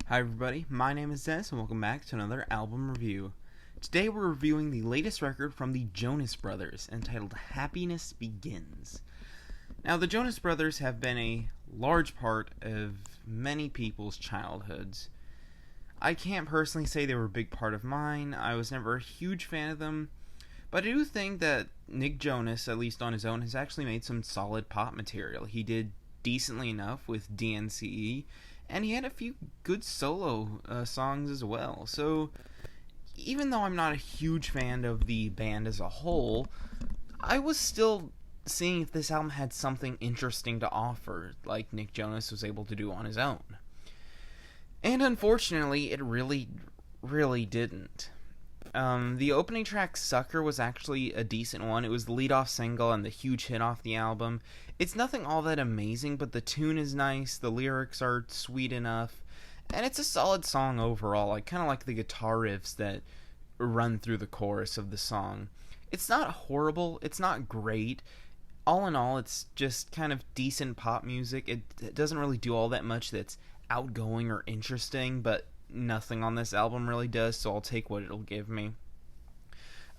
Hi everybody, my name is Des and welcome back to another album review. Today we're reviewing the latest record from the Jonas Brothers entitled Happiness Begins. Now the Jonas Brothers have been a large part of many people's childhoods. I can't personally say they were a big part of mine. I was never a huge fan of them, but I do think that Nick Jonas, at least on his own, has actually made some solid pop material. He did decently enough with DNCE, and he had a few good solo songs as well. So, even though I'm not a huge fan of the band as a whole, I was still seeing if this album had something interesting to offer, like Nick Jonas was able to do on his own. And unfortunately, it really didn't. The opening track, Sucker, was actually a decent one. It was the lead-off single and the huge hit off the album. It's nothing all that amazing, but the tune is nice, the lyrics are sweet enough, and it's a solid song overall. I kind of like the guitar riffs that run through the chorus of the song. It's not horrible, it's not great. All in all, it's just kind of decent pop music. It doesn't really do all that much that's outgoing or interesting, but nothing on this album really does, so I'll take what it'll give me.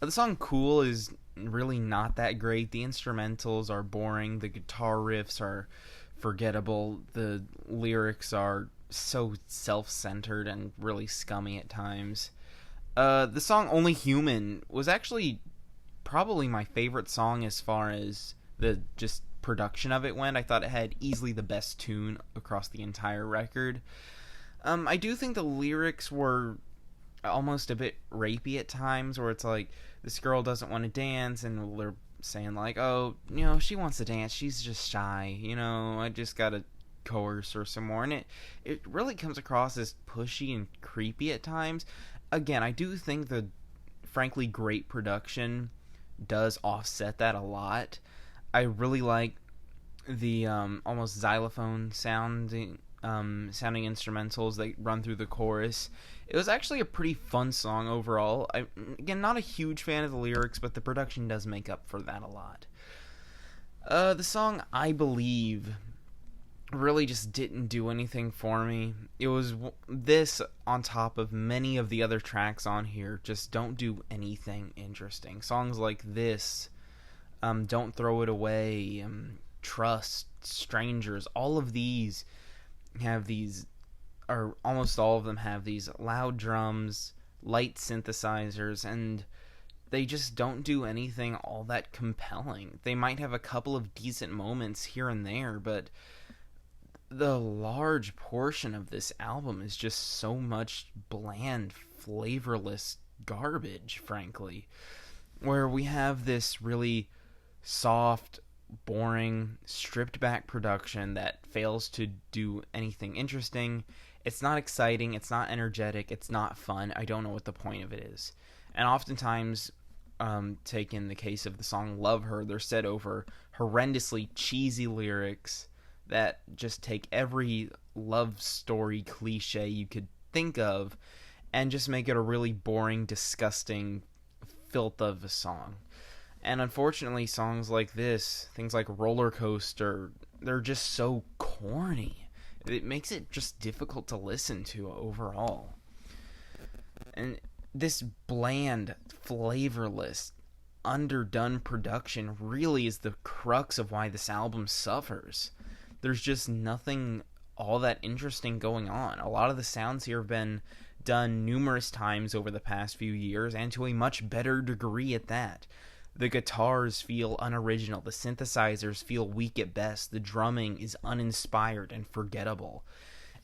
The song Cool is really not that great. The instrumentals are boring, the guitar riffs are forgettable, the lyrics are so self-centered and really scummy at times. The song Only Human was actually probably my favorite song as far as the just production of it went. I thought it had easily the best tune across the entire record. I do think the lyrics were almost a bit rapey at times, where it's like, this girl doesn't want to dance, and they're saying like, oh, she wants to dance, she's just shy, I just gotta coerce her some more, and it really comes across as pushy and creepy at times. Again, I do think the frankly great production does offset that a lot. I really like the almost xylophone sounding instrumentals that run through the chorus. It was actually a pretty fun song overall. Again, not a huge fan of the lyrics, but the production does make up for that a lot. The song I Believe really just didn't do anything for me. It was this on top of many of the other tracks on here just don't do anything interesting. Songs like this, Don't Throw It Away, Trust, Strangers, all of these have these, or almost all of them have these loud drums, light synthesizers, and they just don't do anything all that compelling. They might have a couple of decent moments here and there, but the large portion of this album is just so much bland, flavorless garbage, frankly. Where we have this really soft, boring, stripped back production that fails to do anything interesting. It's not exciting, it's not energetic, it's not fun. I don't know what the point of it is. And oftentimes, take in the case of the song Love Her, they're said over horrendously cheesy lyrics that just take every love story cliche you could think of and just make it a really boring, disgusting filth of a song. And unfortunately, songs like this, things like Roller Coaster, they're just so corny. It makes it just difficult to listen to overall. And this bland, flavorless, underdone production really is the crux of why this album suffers. There's just nothing all that interesting going on. A lot of the sounds here have been done numerous times over the past few years, and to a much better degree at that. The guitars feel unoriginal, the synthesizers feel weak at best, the drumming is uninspired and forgettable.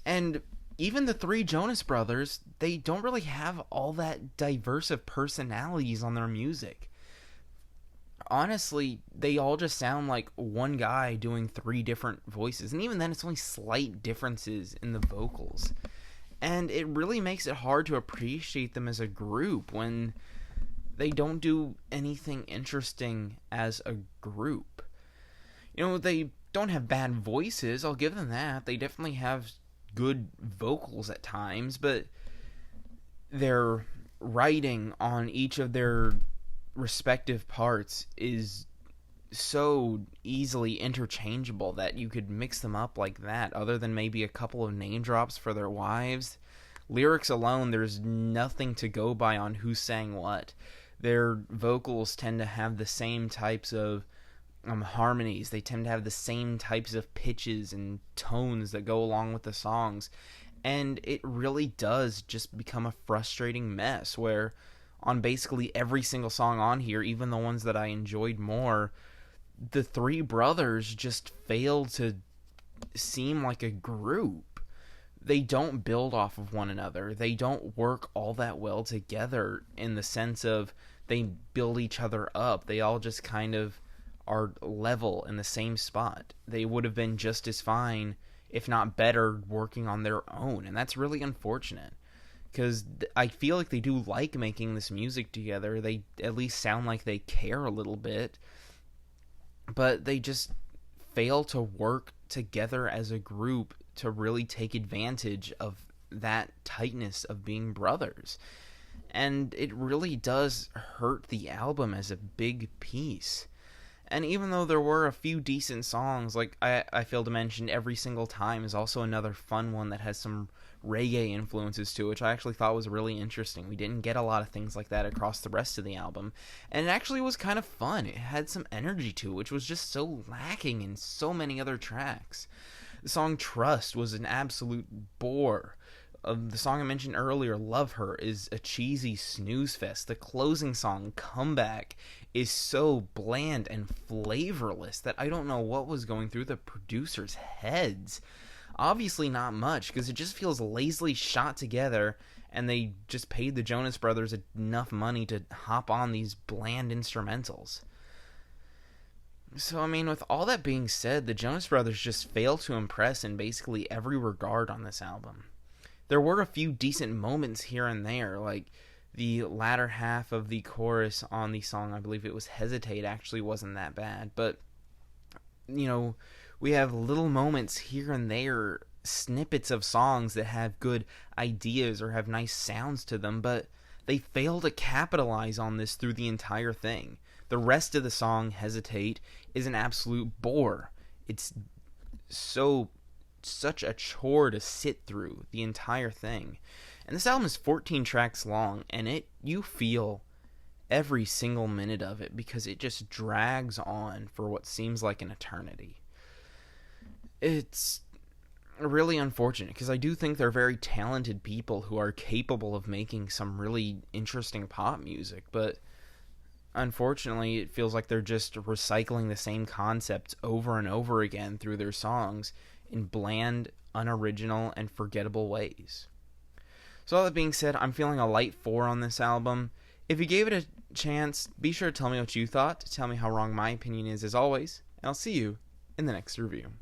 And even the three Jonas Brothers, they don't really have all that diverse of personalities on their music. Honestly, they all just sound like one guy doing three different voices, and even then it's only slight differences in the vocals. And it really makes it hard to appreciate them as a group when they don't do anything interesting as a group. They don't have bad voices, I'll give them that. They definitely have good vocals at times, but their writing on each of their respective parts is so easily interchangeable that you could mix them up like that, other than maybe a couple of name drops for their wives. Lyrics alone, there's nothing to go by on who sang what. Their vocals tend to have the same types of harmonies. They tend to have the same types of pitches and tones that go along with the songs. And it really does just become a frustrating mess where on basically every single song on here, even the ones that I enjoyed more, the three brothers just fail to seem like a group. They don't build off of one another. They don't work all that well together in the sense of they build each other up. They all just kind of are level in the same spot. They would have been just as fine, if not better, working on their own. And that's really unfortunate, because I feel like they do like making this music together. They at least sound like they care a little bit. But they just fail to work together as a group to really take advantage of that tightness of being brothers. And it really does hurt the album as a big piece. And even though there were a few decent songs, like I failed to mention, Every Single Time is also another fun one that has some reggae influences to it, which I actually thought was really interesting. We didn't get a lot of things like that across the rest of the album, and it actually was kind of fun. It had some energy to it, which was just so lacking in so many other tracks. The song Trust was an absolute bore. The song I mentioned earlier, Love Her, is a cheesy snooze fest. The closing song, Comeback, is so bland and flavorless that I don't know what was going through the producers' heads. Obviously not much, because it just feels lazily shot together, and they just paid the Jonas Brothers enough money to hop on these bland instrumentals. So, I mean, with all that being said, the Jonas Brothers just fail to impress in basically every regard on this album. There were a few decent moments here and there, like the latter half of the chorus on the song, I believe it was Hesitate, actually wasn't that bad. But, you know, we have little moments here and there, snippets of songs that have good ideas or have nice sounds to them, but they fail to capitalize on this through the entire thing. The rest of the song, Hesitate, is an absolute bore. It's such a chore to sit through the entire thing. And this album is 14 tracks long, and you feel every single minute of it because it just drags on for what seems like an eternity. It's really unfortunate, because I do think they're very talented people who are capable of making some really interesting pop music, but unfortunately it feels like they're just recycling the same concepts over and over again through their songs in bland, unoriginal, and forgettable ways. So all that being said, I'm feeling a light 4 on this album. If you gave it a chance, be sure to tell me what you thought, to tell me how wrong my opinion is as always, and I'll see you in the next review.